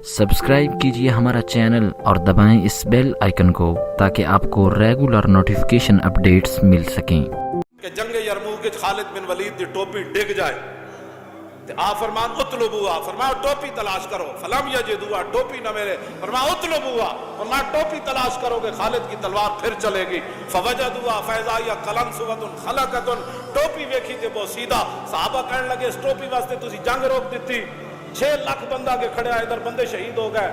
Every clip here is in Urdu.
سبسکرائب کیجیے ہمارا چینل اور دبائیں اس بیل آئیکن کو تاکہ آپ کو ریگولر نوٹیفیکیشن اپڈیٹس مل سکیں۔ کہ جنگ یرموک خالد بن ولید دی ٹوپی ڈگ جائے تو آپ فرمان اطلبوا، فرمایا ٹوپی تلاش کرو، فلم یجدوا، ٹوپی نہ ملے، فرمایا اطلبوا، فرمایا ٹوپی تلاش کرو کہ خالد کی تلوار پھر چلے گی، فوجدوا فیضا یا قلنسوۃ خلقۃ، ٹوپی ویکھی تے بہت سیدھا، صحابہ کہنے لگے اس ٹوپی واسطے تسی جنگ روک دیتی، 6 لاکھ بندہ کے کھڑے ادھر بندے شہید ہو گئے،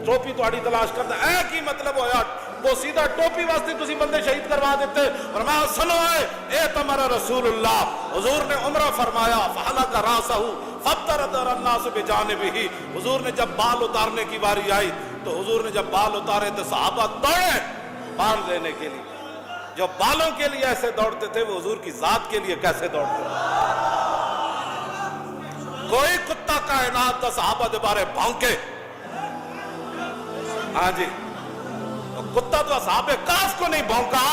ٹوپی تہاڈی تلاش کردا اے کی مطلب ہویا وہ سیدھا ٹوپی واسطے تسی بندے شہید کروا دیتے۔ فرمایا سنو اے تمہارا رسول اللہ، حضور نے عمرہ فرمایا فحلق راسہ فابترد الناس بجانبہ، حضور نے جب بال اتارنے کی باری آئی تو حضور نے جب بال اتارے تو صحابہ دوڑے بال لینے کے لیے، جو بالوں کے لیے ایسے دوڑتے تھے وہ حضور کی ذات کے لیے کیسے دوڑتے تھے؟ کوئی کتا کائنات دا صحابہ دے بارے بھونکے، ہاں جی کتا تو اصحاب کاف کو نہیں بھونکا،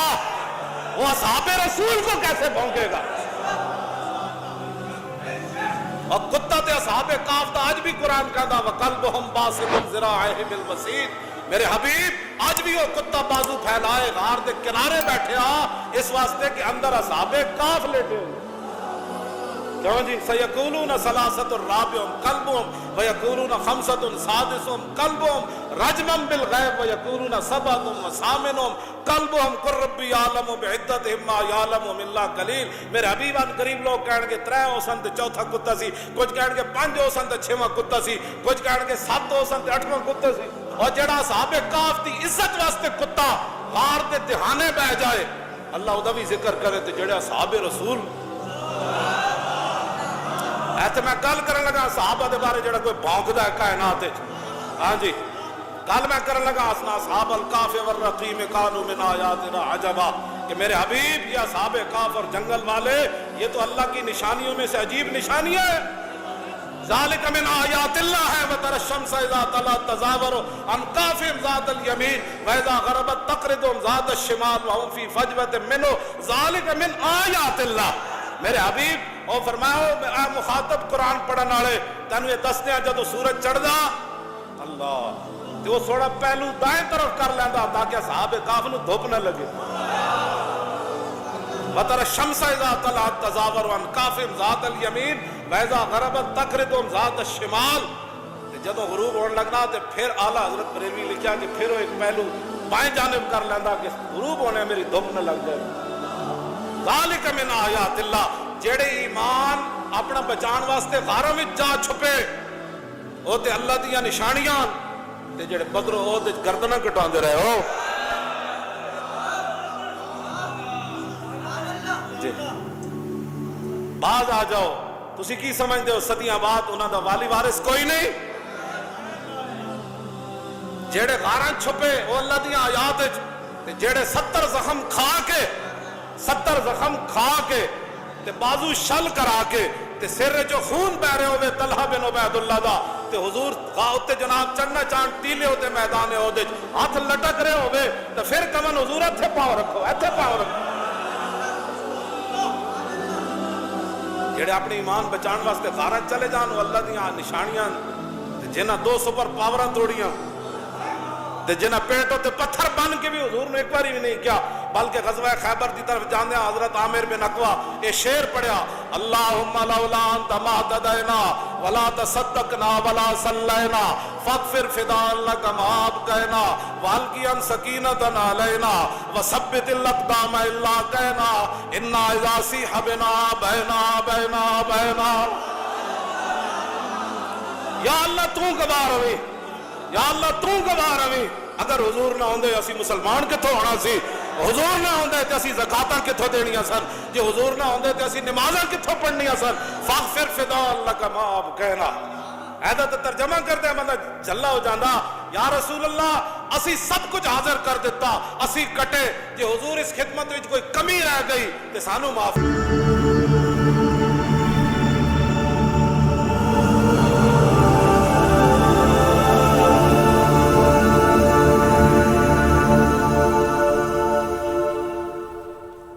وہ اصحاب رسول کو کیسے بھونکے گا؟ اور کتا تے اصحاب کاف دا آج بھی قرآن کہتا وَقَلْبُهُمْ بَاسِطٌ ذِرَاعَيْهِ بِالْوَسِيدِ، میرے حبیب آج بھی وہ کتا بازو پھیلائے غار دے کنارے بیٹھے اس واسطے کہ اندر اصحاب کاف لیٹے ہوئے۔ کیوں جی سَيَقُولُونَ ثَلَاثَةٌ رَابِعُهُمْ كَلْبُهُمْ وَيَقُولُونَ خَمْسَةٌ سَادِسُهُمْ كَلْبُهُمْ رَجْمًا بِالْغَيْبِ وَيَقُولُونَ سَبْعَةٌ وَثَامِنُهُمْ كَلْبُهُمْ قُلْ رَبِّ يَعْلَمُ بِعِدَّتِهِمْ مَا يَعْلَمُهُمْ إِلَّا قَلِيلٌ۔ میرے حبیبان قریب لوگ کہیں گے 3 ہوسن تے چوتھا کتا سی، کچھ کہیں گے 5 ہوسن تے 6واں کتا سی، کچھ کہیں گے 7 ہوسن تے 8واں کتا سی۔ اور جڑا صحابہ کاف دی عزت واسطے کتا غار دے دہانے بہ جائے، اللہ دا بھی ذکر کرے تے جڑا صحابہ رسول ایسے میں گل کرنے لگا صحابہ دے بارے جڑا کوئی بھونکدا ہے کائنات وچ، ہاں جی گل میں کرنے لگا اسنا اصحاب الکاف والرقیم کانوا من آیاتنا عجبا، کہ میرے حبیب یہ اصحاب کاف اور جنگل والے یہ تو اللہ کی نشانیوں میں سے عجیب نشانیاں ہیں۔ ذالک من آیات اللہ ہے وتری الشمس اذا طلعت تزاور عن کافهم ذات الیمین واذا غربت تقرضهم ذات الشمال وهم فی فجوۃ منہ ذالک من آیات اللہ۔ میرے حبیب اور فرماؤ اے مخاطب قرآن پڑھن والے تینوں یہ دستے ہیں جدو سورج چڑھدا اللہ تے وہ تھوڑا پہلو دائیں طرف کر لیندا تاکہ صحابہ کاف نو دھوپ نہ لگے۔ وتری الشمس اذا طلعت تزاور عن کافهم ذات الیمین واذا غربت تقرضهم ذات الشمال، جدو غروب ہون لگنا تے پھر اعلیٰ حضرت بریلوی لکھیا کہ پھر وہ ایک پہلو بائیں جانب کر لیندا کہ غروب ہونے میری دھوپ نہ لگ جائے۔ ذالک من آیات اللہ، جڑے ایمان اپنا بچان واسطے غاروں میں جا چھپے وہ تے اللہ دیا نشانیاں تے جڑے بدرو وہ تے گردناں کٹاندے رہے ہو جی باز آ جاؤ، تسی کی سمجھدے ہو صدیاں بعد انہاں دا والی وارث کوئی نہیں؟ جڑے غاراں چھپے وہ اللہ دیا آیات تے جڑے 70 زخم کھا کے تے بازو شل کرا کے تے سر جو خون بہ رہے ہوئے طلحہ بن عبید اللہ دا تے حضور تے جناب چڑھنا چاند ٹیلے ہوتے میدان عہد ہاتھ لٹک رہے ہوئے تے پھر کمن حضور ایتھے پاؤ رکھو، ایتھے پاؤ رکھو۔ جڑے اپنی ایمان بچان واسطے غاراں چلے جان وہ اللہ دیاں نشانیاں تے جنہاں 2 سپر پاوراں توڑیاں تے جنہاں پیٹوں تے پتھر بن کے بھی حضور نے ایک باری بھی نہیں کیا، بلکہ غزوہ خیبر دی طرف جاندے حضرت عامر بن عقبہ یہ شعر پڑھیا اللہم لولا انت ما اهتدینا ولا تصدقنا ولا صلینا فاغفر فداء لک ما ابقینا والقیا سکینۃ علینا وثبت الاقدام الا کینا انا اذا صیح بنا بینا یا اللہ تو گواہ روی، یا اللہ تو گواہ روی، اگر حضور نہ ہوندے اسی مسلمان کتھوں ہونا سی، حضور نہ ہوندے تے اسی زکاتاں کتھوں دینیاں سن، جے حضور نہ ہوندے تے اسی نمازاں کتھوں پڑھنیاں سن۔ فاغفر فداء لک ما ابقینا، ایدا تے ترجمہ کردے بندہ جھلا ہو جاندا یا رسول اللہ اسی سب کچھ حاضر کر دیتا، اسی کٹے، جے حضور اس خدمت وچ کوئی کمی رہ گئی تے سانو معاف